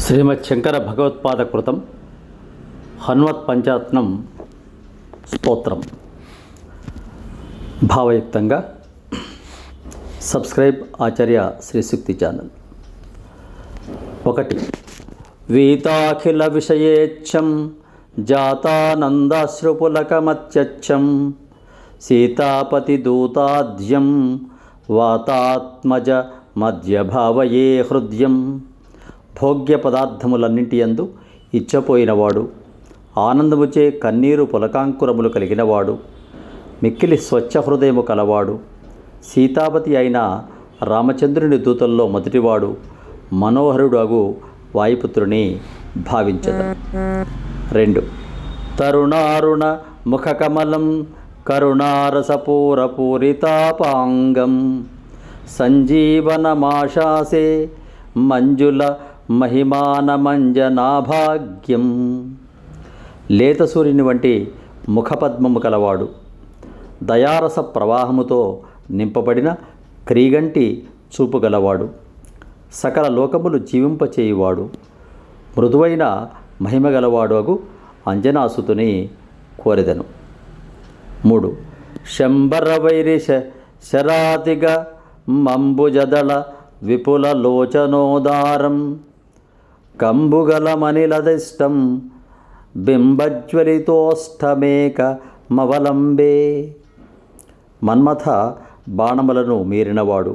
శ్రీమద్ శంకర భగవత్పాద కృతం హనుమత్ పంచాత్నం స్తోత్రం. భావయుక్తంగా సబ్స్క్రైబ్ ఆచార్య శ్రీశక్తి ఛానల్. 1. వీతాఖిల విషయేచ్ఛం జాతానందాశ్రుపులకమత్యచ్చం సీతాపతి దూతాద్యం వాతాత్మజ మధ్య భావయే హృదయం. భోగ్య పదార్థములన్నింటి యందు ఇచ్చపోయినవాడు, ఆనందముచే కన్నీరు పులకాంకురములు కలిగినవాడు, మిక్కిలి స్వచ్ఛ హృదయము కలవాడు, సీతాపతి అయిన రామచంద్రుని దూతల్లో మొదటివాడు, మనోహరుడు అగు వాయుపుత్రుని భావించదు. 2. తరుణారుణ ముఖకమలం కరుణారసపూరపూరితాపాంగం సంజీవనమాశాసే మంజుల మహిమానమంజనాభాగ్యం. లేత సూర్యుని వంటి ముఖపద్మము కలవాడు, దయారస ప్రవాహముతో నింపబడిన క్రీగంటి చూపు గలవాడు, సకల లోకములు జీవింపచేయువాడు, మృదువైన మహిమగలవాడు అగు అంజనాసుతుని కోరెదను. 3. శంబరవైరి శరాతిగ మంబుజదళ విపుల లోచనోదారం కంబుగలమనిలదిష్టం బింబజ్వలితోష్టమేక మవలంబే. మన్మథ బాణములను మీరినవాడు,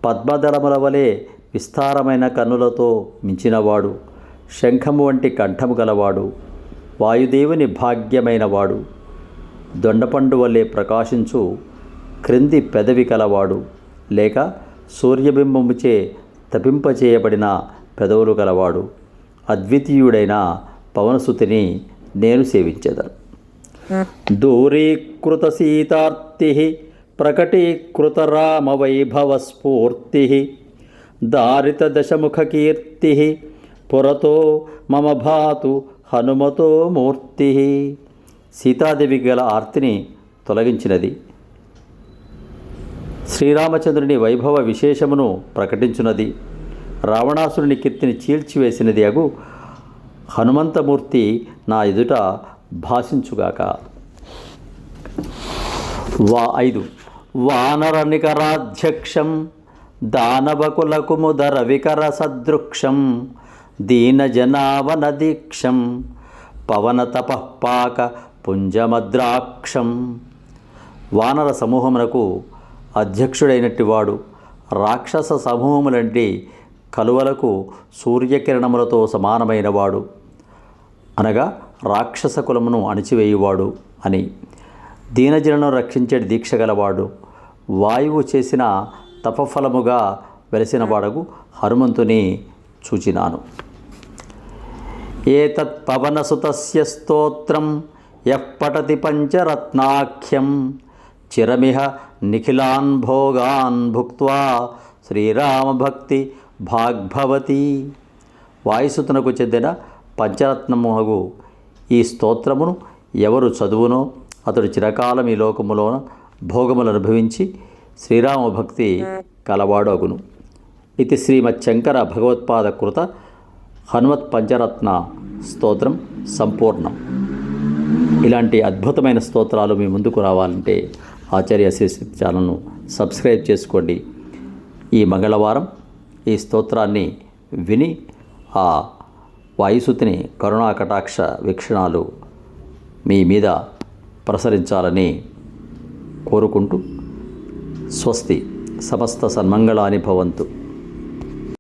పద్మదళముల వలె విస్తారమైన కన్నులతో మించినవాడు, శంఖము వంటి కంఠము గలవాడు, వాయుదేవుని భాగ్యమైనవాడు, దొండపండు వలె ప్రకాశించు క్రింది పెదవి కలవాడు, లేక సూర్యబింబముచే తపింపచేయబడిన పెదవులు గలవాడు, అద్వితీయుడైన పవనసుతిని నేను సేవించెదను. దూరీకృత సీతార్తి ప్రకటీకృత రామవైభవస్ఫూర్తి దారిత దశముఖకీర్తి పురతో మమ భాతు హనుమతో మూర్తి. సీతాదేవి గల ఆర్తిని తొలగించినది, శ్రీరామచంద్రుని వైభవ విశేషమును ప్రకటించున్నది, రావణాసురుని కీర్తిని చీల్చివేసినది అగు హనుమంతమూర్తి నా ఎదుట భాషించుగాక. 5. వానరనికరాధ్యక్షం దానవకులకుముదర వికర సదృక్షం దీనజనావనదీక్షం పవనతపఃపాక పుంజమద్రాక్షం. వానర సమూహమునకు అధ్యక్షుడైనట్టివాడు, రాక్షస సమూహములంటి కలువలకు సూర్యకిరణములతో సమానమైనవాడు, అనగా రాక్షస కులమును అణిచివేయువాడు అని, దీనజనులను రక్షించే దీక్ష గలవాడు, వాయువు చేసిన తపఫలముగా వెలసినవాడగు హనుమంతుని చూచినాను. ఏతత్ పవనసుతస్య స్తోత్రం యః పఠతి పంచరత్నాఖ్యం చిరమిహ నిఖిలాన్ భోగాన్ భుక్త్వా శ్రీరామభక్తి భాగ్భవతి. వాయుసుతునకు చెందిన పంచరత్నముహగు ఈ స్తోత్రమును ఎవరు చదువునో అతడు చిరకాలం ఈ లోకములోన భోగములు అనుభవించి శ్రీరామభక్తి కలవాడు అగును. ఇది శ్రీమచ్చంకర భగవత్పాద కృత హనుమత్ పంచరత్న స్తోత్రం సంపూర్ణం. ఇలాంటి అద్భుతమైన స్తోత్రాలు మీ ముందుకు రావాలంటే ఆచార్య శ్రీశక్తి ఛానల్ను సబ్స్క్రైబ్ చేసుకోండి. ఈ మంగళవారం ఈ స్తోత్రాన్ని విని ఆ వాయుసుతిని కరుణా కటాక్ష వీక్షణాలు మీ మీద ప్రసరించాలని కోరుకుంటూ స్వస్తి. సమస్త సన్మంగళాని భవంతు.